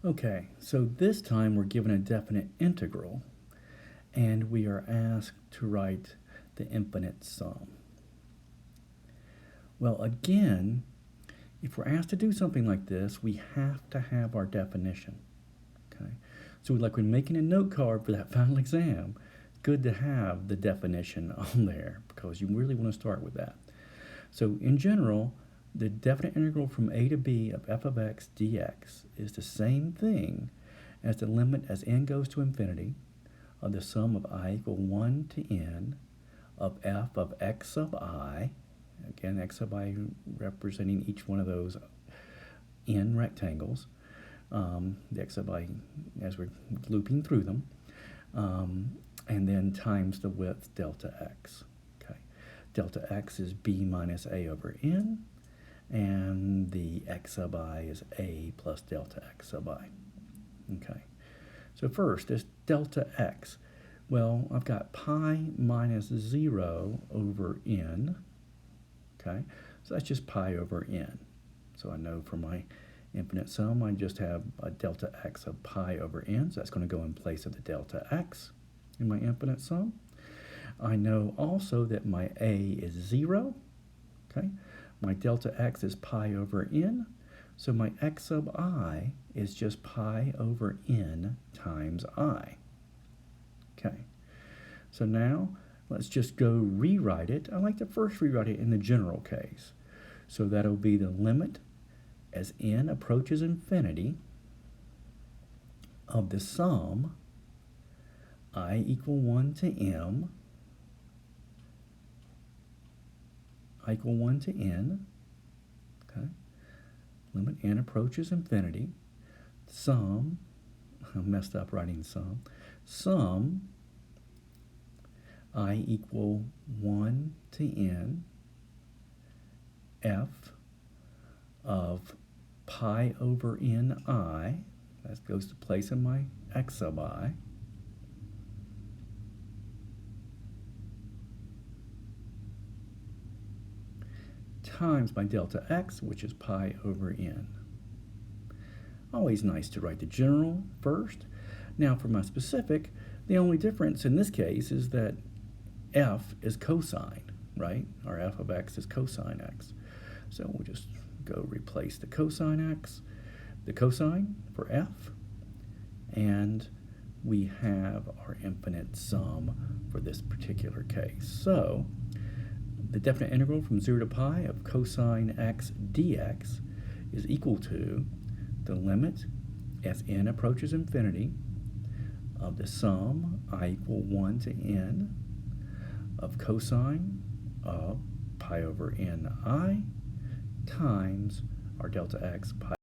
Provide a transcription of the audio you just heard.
Okay, so this time we're given a definite integral, and we are asked to write the infinite sum. Well, again, if we're asked to do something like this, we have to have our definition. Okay, so like when making a note card for that final exam, good to have the definition on there because you really want to start with that. So in general, the definite integral from a to b of f of x dx is the same thing as the limit as n goes to infinity of the sum of I equal 1 to n of f of x sub I, again x sub I representing each one of those n rectangles, the x sub I as we're looping through them, and then times the width delta x. Okay, delta x is b minus a over n, and the x sub I is a plus delta x sub I. Okay, so first, this delta x. Well, I've got pi minus 0 over n. Okay, so that's just pi over n. So I know for my infinite sum, I just have a delta x of pi over n, so that's going to go in place of the delta x in my infinite sum. I know also that my a is 0. Okay, my delta x is pi over n, so my x sub I is just pi over n times I. Okay, so now let's just go rewrite it. I like to first rewrite it in the general case. So that'll be the limit as n approaches infinity of the sum I equal 1 to m, I equal 1 to n, okay, limit n approaches infinity, sum, I messed up writing sum I equal 1 to n f of pi over n I, that goes to place in my x sub I, times my delta x, which is pi over n. Always nice to write the general first. Now for my specific, the only difference in this case is that f is cosine, right? Our f of x is cosine x. So we'll just go replace the cosine x, the cosine for f, and we have our infinite sum for this particular case. So the definite integral from 0 to pi of cosine x dx is equal to the limit as n approaches infinity of the sum I equal 1 to n of cosine of pi over n I times our delta x pi